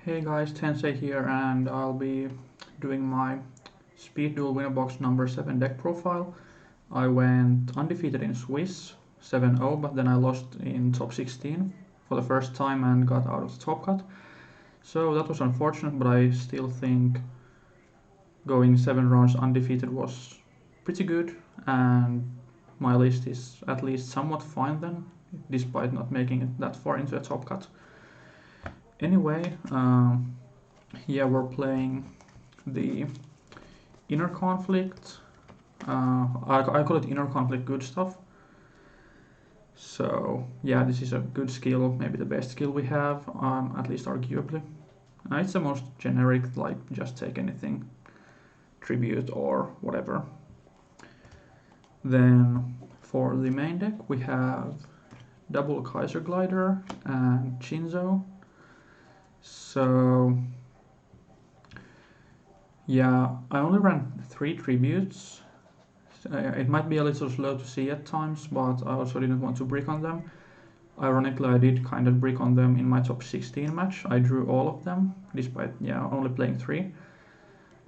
Hey guys, Tensei here, and I'll be doing my Speed Duel Win-A-Box number 7 deck profile. I went undefeated in Swiss 7-0, but then I lost in top 16 for the first time and got out of the top cut. So that was unfortunate, but I still think going 7 rounds undefeated was pretty good, and my list is at least somewhat fine then, despite not making it that far into a top cut. Anyway, yeah, we're playing the Inner Conflict. I call it Inner Conflict Goodstuff. So yeah, this is a good skill, maybe the best skill we have, at least arguably. It's the most generic, like just take anything, tribute or whatever. Then for the main deck we have double Kaiser Glider and Shinzo. So yeah, I only ran 3 tributes. It might be a little slow to see at times, but I also didn't want to brick on them. Ironically, I did kind of brick on them in my top 16 match. I drew all of them, despite only playing 3.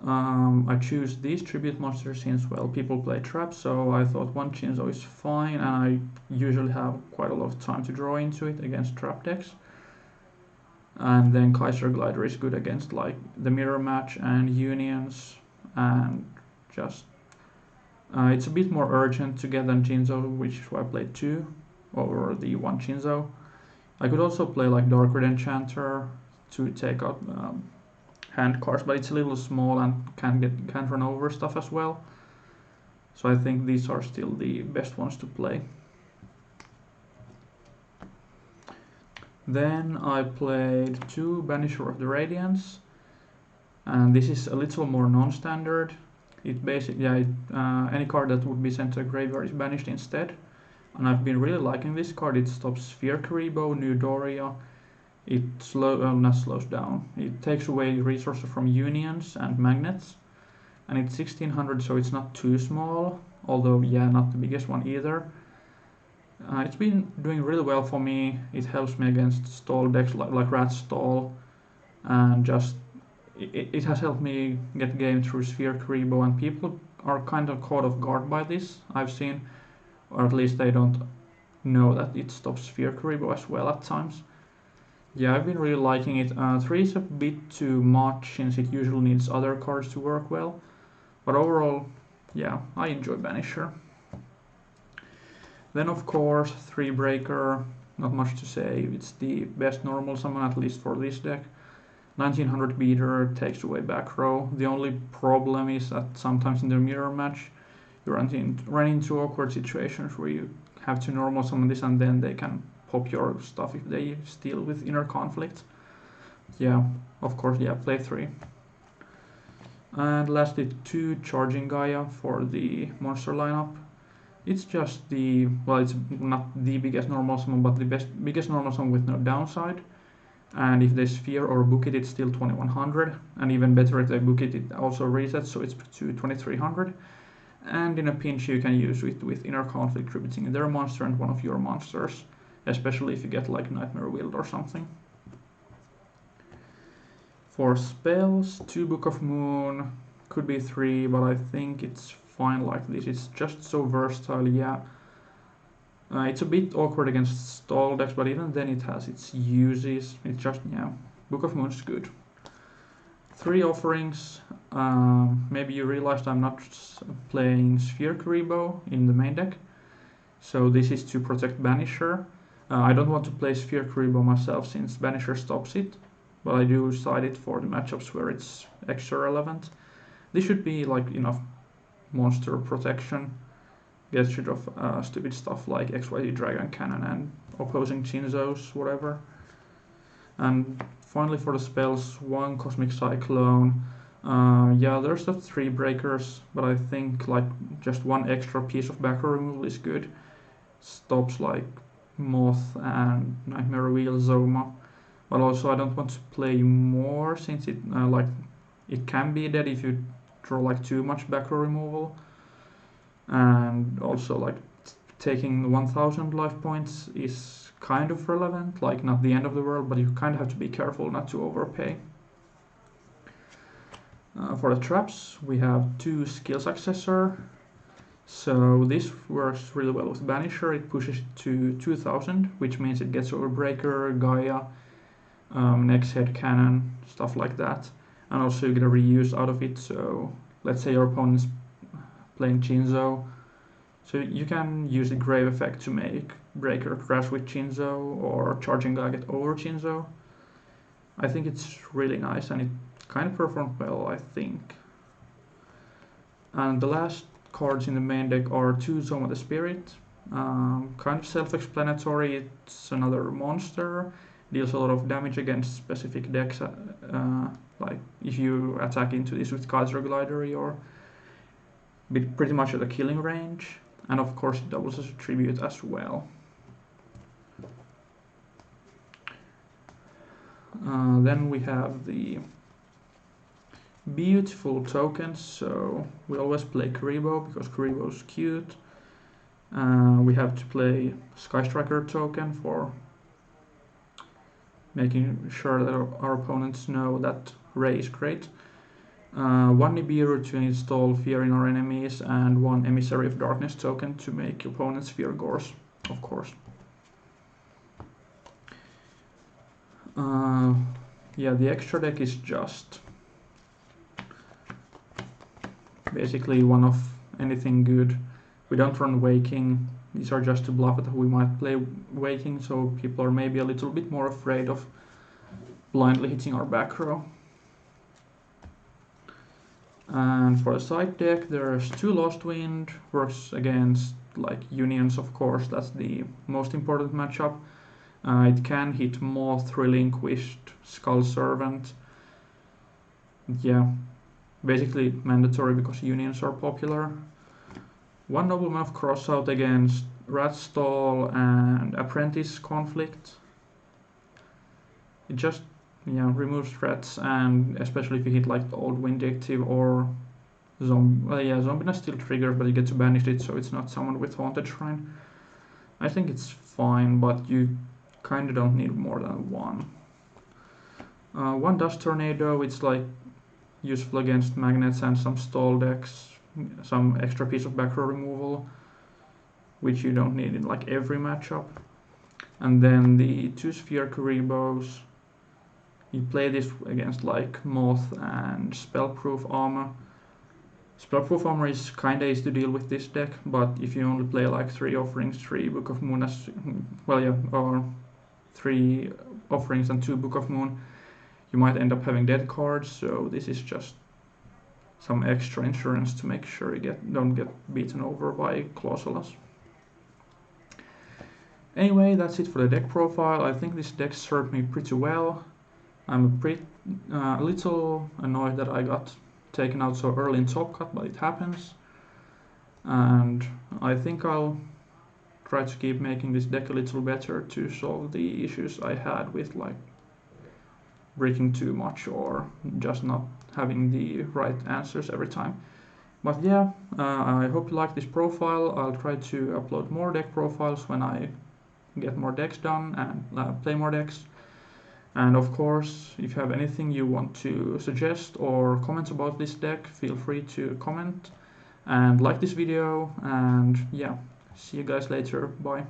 I choose these tribute monsters since, well, people play traps, so I thought one Shinzo is fine, and I usually have quite a lot of time to draw into it against trap decks. And then Kaiser Glider is good against like the mirror match and unions, and just it's a bit more urgent to get than Shinzo, which is why I played 2 over the 1 Shinzo. I could also play like Dark Red Enchanter to take out hand cards, but it's a little small and can't run over stuff as well. So I think these are still the best ones to play. Then I played 2 Banisher of the Radiance, and this is a little more non-standard. It basically, any card that would be sent to a graveyard is banished instead. And I've been really liking this card. It stops Sphere Karibo, New Doria. It not slows down. It takes away resources from unions and magnets. And it's 1600, so it's not too small. Although, yeah, not the biggest one either. It's been doing really well for me. It helps me against stall decks like Rat Stall, and just it has helped me get game through Sphere Karibo, and people are kind of caught off guard by this, I've seen, or at least they don't know that it stops Sphere Karibo as well at times. Yeah, I've been really liking it. 3 is a bit too much since it usually needs other cards to work well, but overall, yeah, I enjoy Banisher. Then of course 3 Breaker, not much to say, it's the best normal summon at least for this deck. 1900 beater takes away back row. The only problem is that sometimes in the mirror match you run into awkward situations where you have to normal summon this and then they can pop your stuff if they steal with Inner Conflict. Yeah, of course, yeah, play 3. And lastly 2 Charging Gaia for the monster lineup. It's just it's not the biggest normal summon, but the biggest normal summon with no downside. And if they sphere or book it, it's still 2100, and even better if they book it, it also resets, so it's to 2300. And in a pinch you can use it with Inner Conflict tributing their monster and one of your monsters, especially if you get like Nightmare Wield or something. For spells, 2 Book of Moon, could be 3, but I think it's fine like this. It's just so versatile, yeah. It's a bit awkward against stall decks, but even then it has its uses. It's just, yeah, Book of Moon is good. 3 offerings. Maybe you realized I'm not playing Sphere Karibo in the main deck. So this is to protect Banisher. I don't want to play Sphere Karibo myself since Banisher stops it, but I do side it for the matchups where it's extra relevant. This should be like enough monster protection. Get rid of stupid stuff like XYZ Dragon Cannon and opposing Shinzos, whatever. And finally for the spells, 1 Cosmic Cyclone. Yeah, there's the 3 breakers, but I think like just 1 extra piece of back row removal is good. Stops like Moth and Nightmare Wheel, Zoma. But also I don't want to play more since it it can be dead if you draw like too much back row removal. And also like taking 1000 life points is kind of relevant, like not the end of the world, but you kind of have to be careful not to overpay. For the traps, we have 2 skill successor. So this works really well with Banisher. It pushes it to 2000, which means it gets over Breaker, Gaia, Next Head Cannon, stuff like that. And also you get a reuse out of it, so let's say your opponent's playing Chinzo. So you can use the Grave effect to make Breaker crash with Chinzo or Charging Gaia get over Chinzo. I think it's really nice and it kind of performed well, I think. And the last cards in the main deck are 2 Zoma the Spirit. Kind of self-explanatory, it's another monster. Deals a lot of damage against specific decks, like if you attack into this with Kaiser Glider, you're pretty much at a killing range. And of course it doubles as a tribute as well. Then we have the beautiful tokens, so we always play Kuribo because Kuribo's cute. We have to play Sky Striker token for making sure that our opponents know that Ray is great. 1 Nibiru to install Fear in our enemies, and 1 Emissary of Darkness token to make opponents fear Gors, of course. Yeah, the extra deck is just basically one of anything good. We don't run Waking. These are just to bluff that we might play Waking, so people are maybe a little bit more afraid of blindly hitting our back row. And for the side deck, there's 2 Lost Wind, works against like Unions, of course, that's the most important matchup. It can hit Moth, Relinquished, Skull Servant. Yeah, basically mandatory because Unions are popular. 1 Nobleman of Crossout against Rat Stall and Apprentice Conflict. It just removes threats, and especially if you hit like the old Vindictive or Zombie. Well, yeah, Zombie still triggers, but you get to banish it, so it's not summoned with Haunted Shrine. I think it's fine, but you kind of don't need more than 1. 1 Dust Tornado, it's like useful against magnets and some stall decks, some extra piece of back row removal, which you don't need in like every matchup. And then the 2 Sphere Kuribos, you play this against like Moth and Spellproof Armor. Spellproof Armor is kinda easy to deal with this deck, but if you only play like 3 Offerings, 3 Book of Moon, or 3 Offerings and 2 Book of Moon, you might end up having dead cards, so this is just some extra insurance to make sure you don't get beaten over by Clausolas. Anyway, that's it for the deck profile. I think this deck served me pretty well. I'm a little annoyed that I got taken out so early in Top Cut, but it happens. And I think I'll try to keep making this deck a little better to solve the issues I had with like breaking too much or just not having the right answers every time. But yeah, I hope you like this profile. I'll try to upload more deck profiles when I get more decks done and play more decks. And of course, if you have anything you want to suggest or comment about this deck, feel free to comment and like this video. And yeah, see you guys later. Bye.